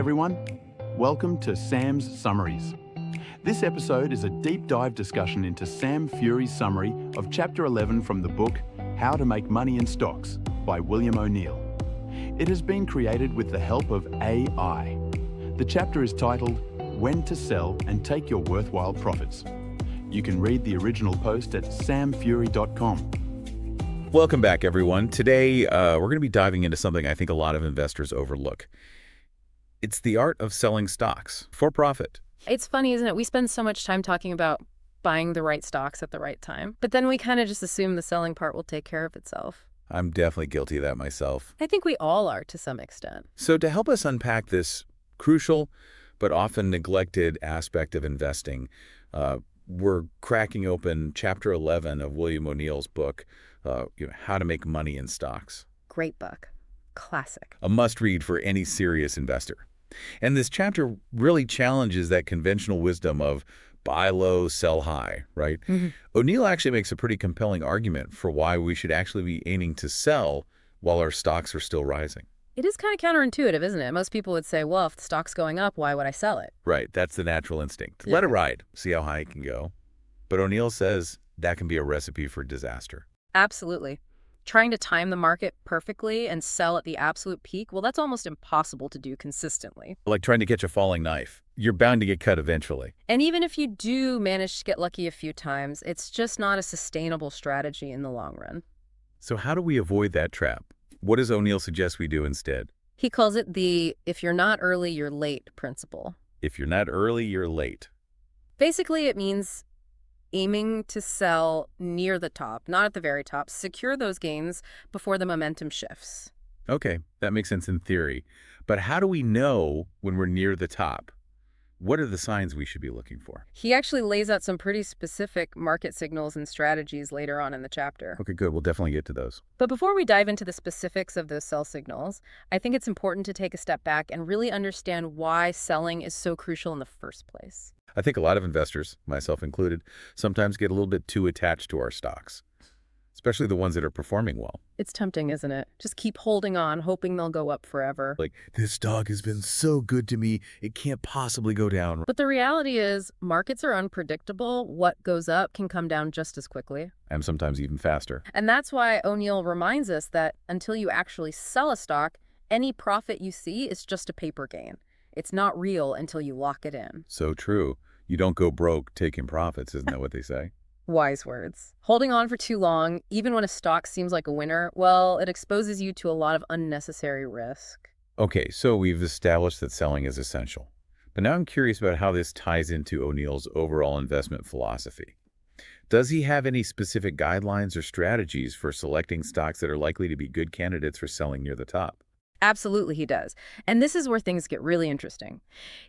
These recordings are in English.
everyone. Welcome to Sam's Summaries. This episode is a deep dive discussion into Sam Fury's summary of Chapter 11 from the book How to Make Money in Stocks by William O'Neill. It has been created with the help of AI. The chapter is titled When to Sell and Take Your Worthwhile Profits. You can read the original post at samfury.com. Welcome back, everyone. Today, we're going to be diving into something I think a lot of investors overlook. It's the art of selling stocks for profit. It's funny, isn't it? We spend so much time talking about buying the right stocks at the right time, but then we kind of just assume the selling part will take care of itself. I'm definitely guilty of that myself. I think we all are to some extent. So to help us unpack this crucial but often neglected aspect of investing, we're cracking open Chapter 11 of William O'Neill's book, How to Make Money in Stocks. Great book. Classic. A must-read for any serious investor. And this chapter really challenges that conventional wisdom of buy low, sell high, right? Mm-hmm. O'Neill actually makes a pretty compelling argument for why we should actually be aiming to sell while our stocks are still rising. It is kind of counterintuitive, isn't it? Most people would say, well, if the stock's going up, why would I sell it? Right, that's the natural instinct. Yeah. Let it ride, see how high it can go. But O'Neill says that can be a recipe for disaster. Absolutely. Trying to time the market perfectly and sell at the absolute peak, well, that's almost impossible to do consistently. Like trying to catch a falling knife. You're bound to get cut eventually. And even if you do manage to get lucky a few times, it's just not a sustainable strategy in the long run. So how do we avoid that trap? What does O'Neill suggest we do instead? He calls it the if you're not early, you're late principle. If you're not early, you're late. Basically, it means aiming to sell near the top, not at the very top. Secure those gains before the momentum shifts. Okay, that makes sense in theory. But how do we know when we're near the top? What are the signs we should be looking for? He actually lays out some pretty specific market signals and strategies later on in the chapter. Okay, good. We'll definitely get to those. But before we dive into the specifics of those sell signals, I think it's important to take a step back and really understand why selling is so crucial in the first place. I think a lot of investors, myself included, sometimes get a little bit too attached to our stocks, especially the ones that are performing well. It's tempting, isn't it? Just keep holding on, hoping they'll go up forever. Like, this stock has been so good to me, it can't possibly go down. But the reality is, markets are unpredictable. What goes up can come down just as quickly. And sometimes even faster. And that's why O'Neill reminds us that until you actually sell a stock, any profit you see is just a paper gain. It's not real until you lock it in. So true. You don't go broke taking profits, isn't that what they say? Wise words. Holding on for too long, even when a stock seems like a winner, well, it exposes you to a lot of unnecessary risk. Okay, so we've established that selling is essential. But now I'm curious about how this ties into O'Neill's overall investment philosophy. Does he have any specific guidelines or strategies for selecting stocks that are likely to be good candidates for selling near the top? Absolutely, he does. And this is where things get really interesting.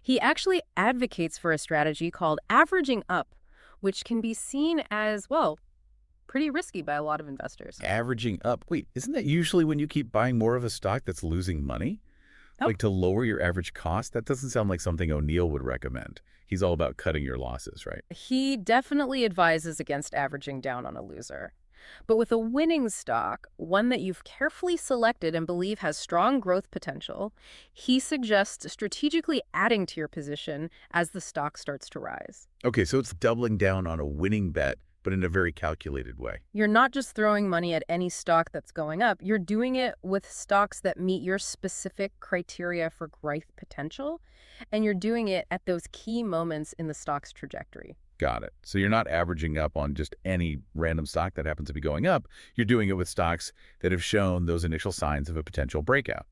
He actually advocates for a strategy called averaging up, which can be seen as, well, pretty risky by a lot of investors. Averaging up. Wait, isn't that usually when you keep buying more of a stock that's losing money? Nope. Like to lower your average cost? That doesn't sound like something O'Neill would recommend. He's all about cutting your losses, right? He definitely advises against averaging down on a loser. But with a winning stock, one that you've carefully selected and believe has strong growth potential, he suggests strategically adding to your position as the stock starts to rise. Okay, so it's doubling down on a winning bet, but in a very calculated way. You're not just throwing money at any stock that's going up. You're doing it with stocks that meet your specific criteria for growth potential, and you're doing it at those key moments in the stock's trajectory. Got it. So you're not averaging up on just any random stock that happens to be going up. You're doing it with stocks that have shown those initial signs of a potential breakout,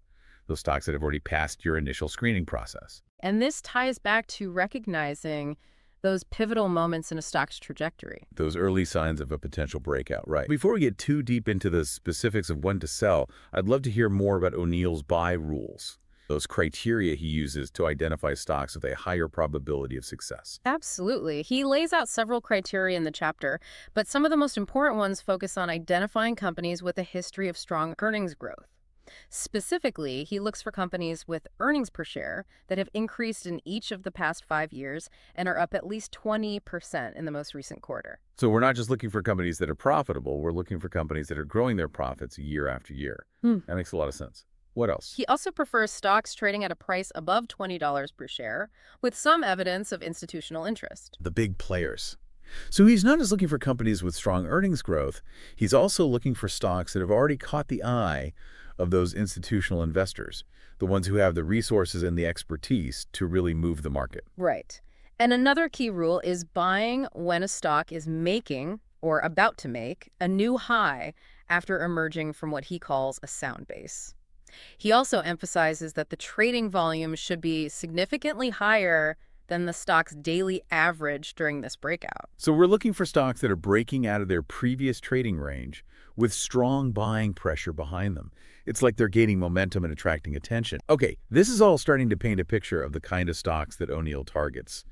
those stocks that have already passed your initial screening process. And this ties back to recognizing those pivotal moments in a stock's trajectory. Those early signs of a potential breakout, right. Before we get too deep into the specifics of when to sell, I'd love to hear more about O'Neill's buy rules, those criteria he uses to identify stocks with a higher probability of success. Absolutely. He lays out several criteria in the chapter, but some of the most important ones focus on identifying companies with a history of strong earnings growth. Specifically, he looks for companies with earnings per share that have increased in each of the past 5 years and are up at least 20% in the most recent quarter. So we're not just looking for companies that are profitable, we're looking for companies that are growing their profits year after year. That makes a lot of sense. What else? He also prefers stocks trading at a price above $20 per share, with some evidence of institutional interest. The big players. So he's not just looking for companies with strong earnings growth, he's also looking for stocks that have already caught the eye of those institutional investors, the ones who have the resources and the expertise to really move the market. Right. And another key rule is buying when a stock is making, or about to make, a new high after emerging from what he calls a sound base. He also emphasizes that the trading volume should be significantly higher than the stock's daily average during this breakout. So we're looking for stocks that are breaking out of their previous trading range with strong buying pressure behind them. It's like they're gaining momentum and attracting attention. Okay, this is all starting to paint a picture of the kind of stocks that O'Neill targets.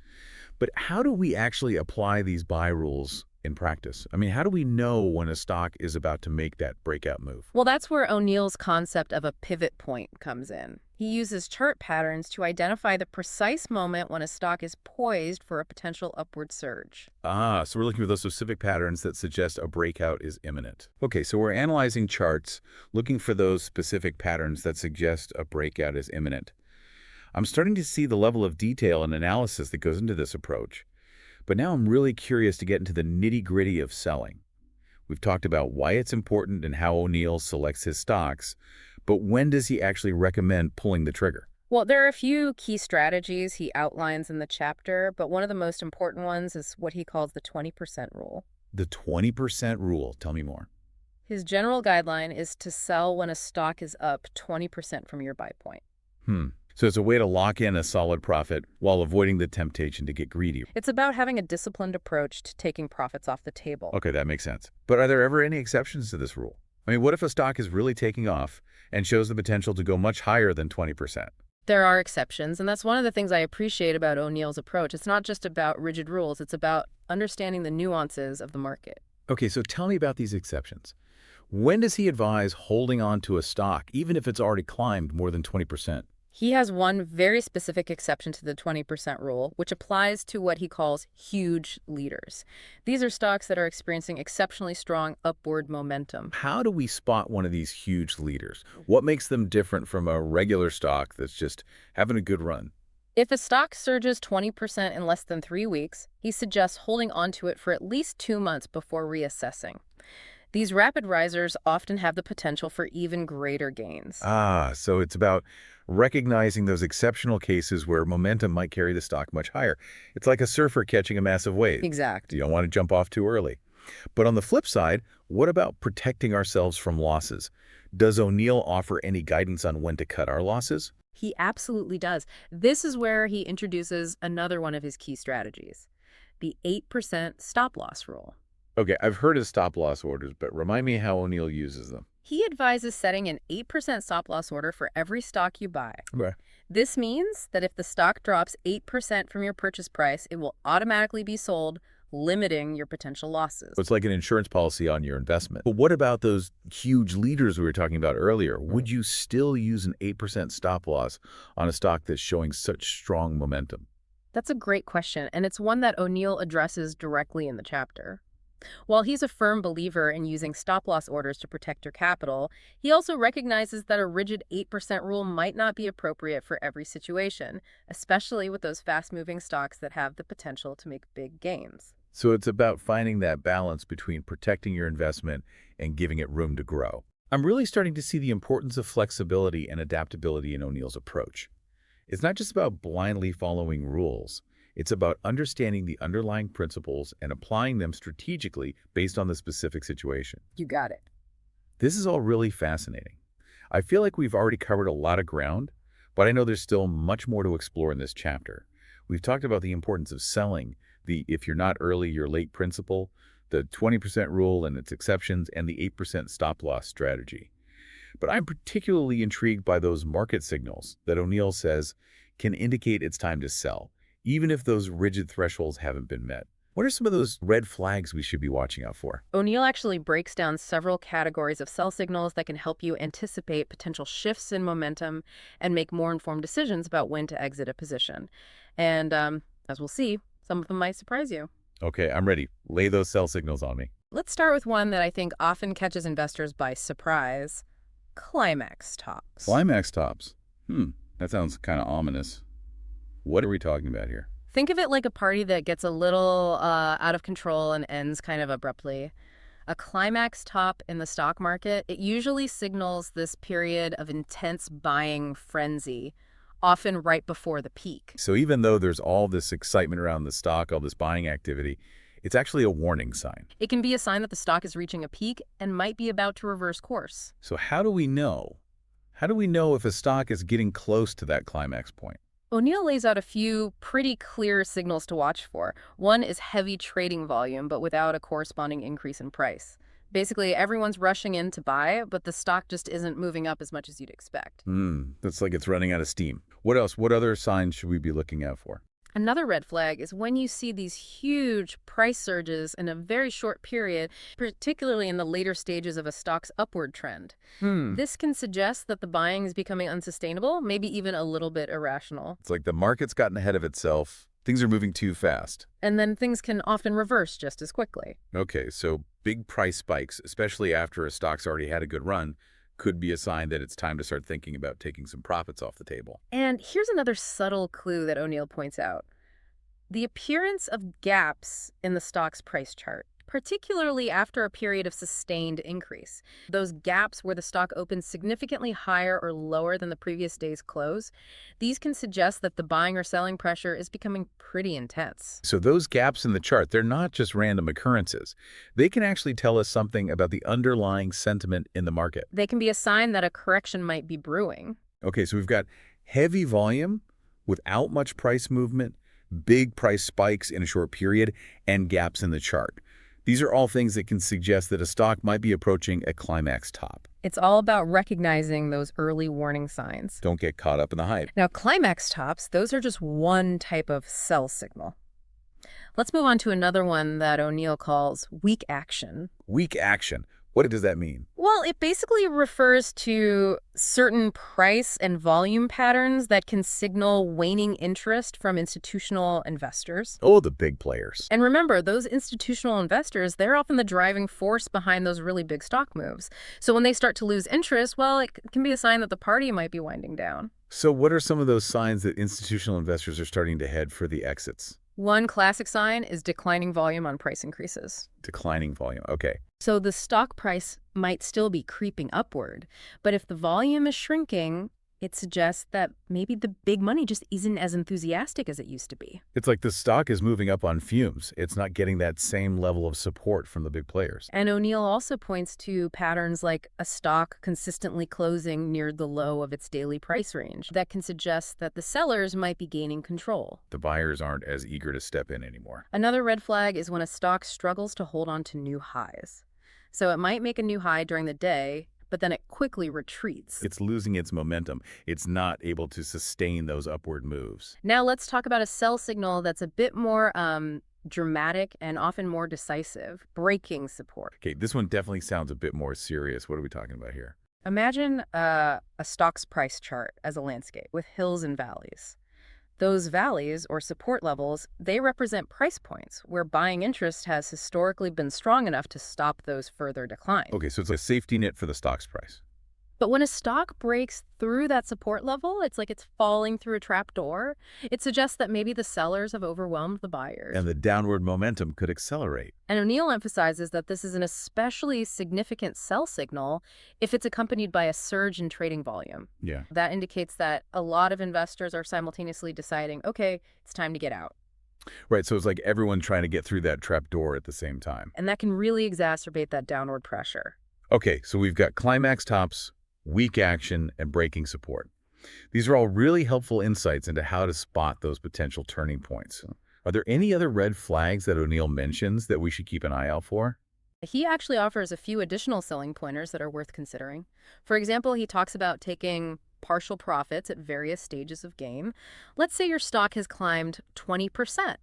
But how do we actually apply these buy rules in practice? I mean, how do we know when a stock is about to make that breakout move? Well, that's where O'Neill's concept of a pivot point comes in. He uses chart patterns to identify the precise moment when a stock is poised for a potential upward surge. So we're looking for those specific patterns that suggest a breakout is imminent. Okay, so we're analyzing charts, looking for those specific patterns that suggest a breakout is imminent. I'm starting to see the level of detail and analysis that goes into this approach. But now I'm really curious to get into the nitty-gritty of selling. We've talked about why it's important and how O'Neill selects his stocks, but when does he actually recommend pulling the trigger? Well, there are a few key strategies he outlines in the chapter, but one of the most important ones is what he calls the 20% rule. The 20% rule. Tell me more. His general guideline is to sell when a stock is up 20% from your buy point. So it's a way to lock in a solid profit while avoiding the temptation to get greedy. It's about having a disciplined approach to taking profits off the table. Okay, that makes sense. But are there ever any exceptions to this rule? I mean, what if a stock is really taking off and shows the potential to go much higher than 20%? There are exceptions, and that's one of the things I appreciate about O'Neill's approach. It's not just about rigid rules, it's about understanding the nuances of the market. Okay, so tell me about these exceptions. When does he advise holding on to a stock, even if it's already climbed more than 20%? He has one very specific exception to the 20% rule, which applies to what he calls huge leaders. These are stocks that are experiencing exceptionally strong upward momentum. How do we spot one of these huge leaders? What makes them different from a regular stock that's just having a good run? If a stock surges 20% in less than 3 weeks, he suggests holding onto it for at least 2 months before reassessing. These rapid risers often have the potential for even greater gains. So it's about recognizing those exceptional cases where momentum might carry the stock much higher. It's like a surfer catching a massive wave. Exactly. You don't want to jump off too early. But on the flip side, what about protecting ourselves from losses? Does O'Neill offer any guidance on when to cut our losses? He absolutely does. This is where he introduces another one of his key strategies, the 8% stop loss rule. Okay, I've heard of stop loss orders, but remind me how O'Neill uses them. He advises setting an 8% stop loss order for every stock you buy. Okay. This means that if the stock drops 8% from your purchase price, it will automatically be sold, limiting your potential losses. So it's like an insurance policy on your investment. But what about those huge leaders we were talking about earlier? Would you still use an 8% stop loss on a stock that's showing such strong momentum? That's a great question, and it's one that O'Neill addresses directly in the chapter. While he's a firm believer in using stop-loss orders to protect your capital, he also recognizes that a rigid 8% rule might not be appropriate for every situation, especially with those fast-moving stocks that have the potential to make big gains. So it's about finding that balance between protecting your investment and giving it room to grow. I'm really starting to see the importance of flexibility and adaptability in O'Neill's approach. It's not just about blindly following rules. It's about understanding the underlying principles and applying them strategically based on the specific situation. You got it. This is all really fascinating. I feel like we've already covered a lot of ground, but I know there's still much more to explore in this chapter. We've talked about the importance of selling, the if you're not early, you're late principle, the 20% rule and its exceptions, and the 8% stop-loss strategy. But I'm particularly intrigued by those market signals that O'Neill says can indicate it's time to sell, even if those rigid thresholds haven't been met. What are some of those red flags we should be watching out for? O'Neill actually breaks down several categories of sell signals that can help you anticipate potential shifts in momentum and make more informed decisions about when to exit a position. And as we'll see, some of them might surprise you. Okay, I'm ready. Lay those sell signals on me. Let's start with one that I think often catches investors by surprise: climax tops. Climax tops. That sounds kind of ominous. What are we talking about here? Think of it like a party that gets a little out of control and ends kind of abruptly. A climax top in the stock market, it usually signals this period of intense buying frenzy, often right before the peak. So even though there's all this excitement around the stock, all this buying activity, it's actually a warning sign. It can be a sign that the stock is reaching a peak and might be about to reverse course. So how do we know? How do we know if a stock is getting close to that climax point? O'Neill lays out a few pretty clear signals to watch for. One is heavy trading volume, but without a corresponding increase in price. Basically, everyone's rushing in to buy, but the stock just isn't moving up as much as you'd expect. That's like it's running out of steam. What else? What other signs should we be looking out for? Another red flag is when you see these huge price surges in a very short period, particularly in the later stages of a stock's upward trend. This can suggest that the buying is becoming unsustainable, maybe even a little bit irrational. It's like the market's gotten ahead of itself. Things are moving too fast. And then things can often reverse just as quickly. Okay, so big price spikes, especially after a stock's already had a good run, could be a sign that it's time to start thinking about taking some profits off the table. And here's another subtle clue that O'Neill points out. The appearance of gaps in the stock's price chart, particularly after a period of sustained increase. Those gaps where the stock opens significantly higher or lower than the previous day's close, these can suggest that the buying or selling pressure is becoming pretty intense. So those gaps in the chart, they're not just random occurrences. They can actually tell us something about the underlying sentiment in the market. They can be a sign that a correction might be brewing. Okay, so we've got heavy volume without much price movement, big price spikes in a short period, and gaps in the chart. These are all things that can suggest that a stock might be approaching a climax top. It's all about recognizing those early warning signs. Don't get caught up in the hype. Now, climax tops, those are just one type of sell signal. Let's move on to another one that O'Neill calls weak action. Weak action. What does that mean? Well, it basically refers to certain price and volume patterns that can signal waning interest from institutional investors. Oh, the big players. And remember, those institutional investors, they're often the driving force behind those really big stock moves. So when they start to lose interest, well, it can be a sign that the party might be winding down. So what are some of those signs that institutional investors are starting to head for the exits? One classic sign is declining volume on price increases. Declining volume. Okay. So the stock price might still be creeping upward, but if the volume is shrinking, it suggests that maybe the big money just isn't as enthusiastic as it used to be. It's like the stock is moving up on fumes. It's not getting that same level of support from the big players. And O'Neill also points to patterns like a stock consistently closing near the low of its daily price range. That can suggest that the sellers might be gaining control. The buyers aren't as eager to step in anymore. Another red flag is when a stock struggles to hold on to new highs. So it might make a new high during the day, but then it quickly retreats. It's losing its momentum. It's not able to sustain those upward moves. Now let's talk about a sell signal that's a bit more dramatic and often more decisive, breaking support. Okay, this one definitely sounds a bit more serious. What are we talking about here? Imagine a stock's price chart as a landscape with hills and valleys. Those valleys, or support levels, they represent price points where buying interest has historically been strong enough to stop those further declines. Okay, so it's a safety net for the stock's price. But when a stock breaks through that support level, it's like it's falling through a trap door. It suggests that maybe the sellers have overwhelmed the buyers. And the downward momentum could accelerate. And O'Neill emphasizes that this is an especially significant sell signal if it's accompanied by a surge in trading volume. Yeah. That indicates that a lot of investors are simultaneously deciding, okay, it's time to get out. Right, so it's like everyone trying to get through that trap door at the same time. And that can really exacerbate that downward pressure. Okay, so we've got climax tops, weak action, and breaking support. These are all really helpful insights into how to spot those potential turning points. Are there any other red flags that O'Neill mentions that we should keep an eye out for? He actually offers a few additional selling pointers that are worth considering. For example, he talks about taking partial profits at various stages of game. Let's say your stock has climbed 20%.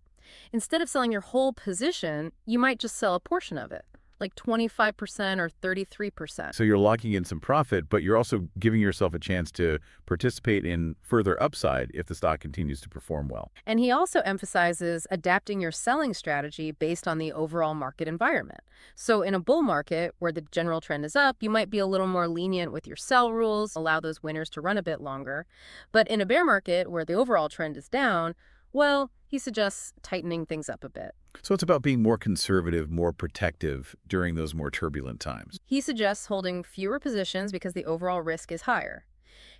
Instead of selling your whole position, you might just sell a portion of it. like 25% or 33%. So you're locking in some profit, but you're also giving yourself a chance to participate in further upside if the stock continues to perform well. And he also emphasizes adapting your selling strategy based on the overall market environment. So in a bull market where the general trend is up, you might be a little more lenient with your sell rules, allow those winners to run a bit longer. But in a bear market where the overall trend is down, well, he suggests tightening things up a bit. So it's about being more conservative, more protective during those more turbulent times. He suggests holding fewer positions because the overall risk is higher.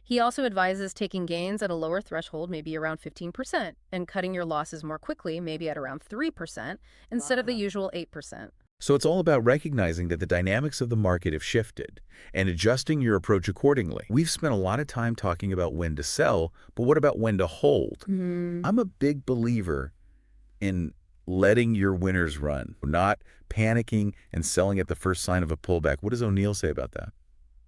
He also advises taking gains at a lower threshold, maybe around 15%, and cutting your losses more quickly, maybe at around 3%, instead of the usual 8%. So it's all about recognizing that the dynamics of the market have shifted and adjusting your approach accordingly. We've spent a lot of time talking about when to sell, but what about when to hold? I'm a big believer in letting your winners run, not panicking and selling at the first sign of a pullback. What does O'Neill say about that?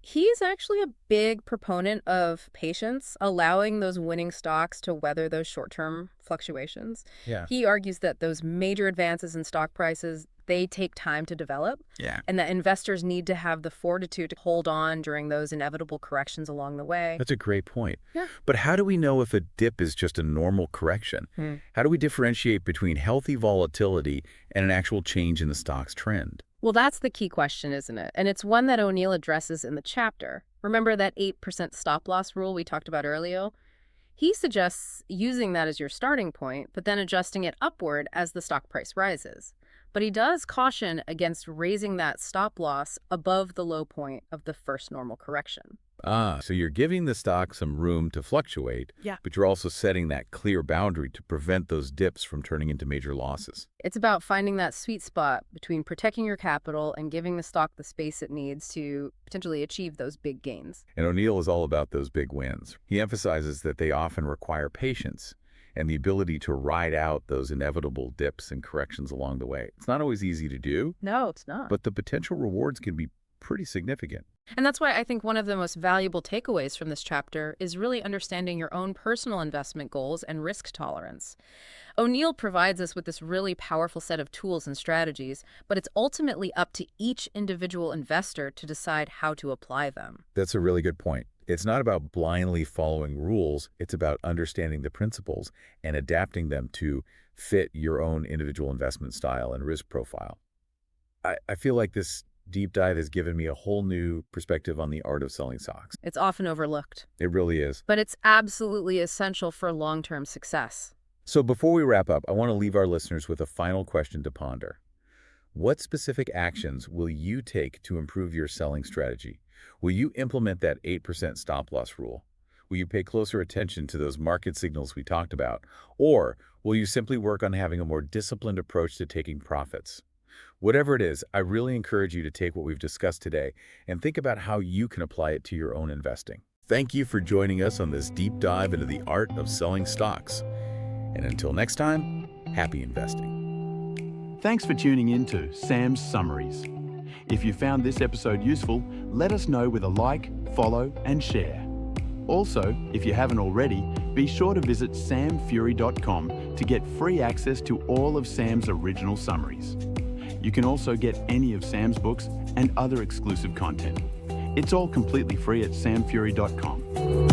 He's actually a big proponent of patience, allowing those winning stocks to weather those short-term fluctuations. Yeah. He argues that those major advances in stock prices, they take time to develop, and that investors need to have the fortitude to hold on during those inevitable corrections along the way. That's a great point. Yeah. But how do we know if a dip is just a normal correction? How do we differentiate between healthy volatility and an actual change in the stock's trend? Well, that's the key question, isn't it? And it's one that O'Neill addresses in the chapter. Remember that 8% stop loss rule we talked about earlier? He suggests using that as your starting point, but then adjusting it upward as the stock price rises. But he does caution against raising that stop loss above the low point of the first normal correction. So you're giving the stock some room to fluctuate, but you're also setting that clear boundary to prevent those dips from turning into major losses. It's about finding that sweet spot between protecting your capital and giving the stock the space it needs to potentially achieve those big gains. And O'Neill is all about those big wins. He emphasizes that they often require patience and the ability to ride out those inevitable dips and corrections along the way. It's not always easy to do. No, it's not. But the potential rewards can be pretty significant. And that's why I think one of the most valuable takeaways from this chapter is really understanding your own personal investment goals and risk tolerance. O'Neill provides us with this really powerful set of tools and strategies, but it's ultimately up to each individual investor to decide how to apply them. That's a really good point. It's not about blindly following rules. It's about understanding the principles and adapting them to fit your own individual investment style and risk profile. I feel like this deep dive has given me a whole new perspective on the art of selling stocks. It's often overlooked. It really is. But it's absolutely essential for long-term success. So before we wrap up, I want to leave our listeners with a final question to ponder. What specific actions will you take to improve your selling strategy? Will you implement that 8% stop loss rule? Will you pay closer attention to those market signals we talked about? Or will you simply work on having a more disciplined approach to taking profits? Whatever it is, I really encourage you to take what we've discussed today and think about how you can apply it to your own investing. Thank you for joining us on this deep dive into the art of selling stocks. And until next time, happy investing. Thanks for tuning in to Sam's Summaries. If you found this episode useful, let us know with a like, follow, and share. Also, if you haven't already, be sure to visit samfury.com to get free access to all of Sam's original summaries. You can also get any of Sam's books and other exclusive content. It's all completely free at samfury.com.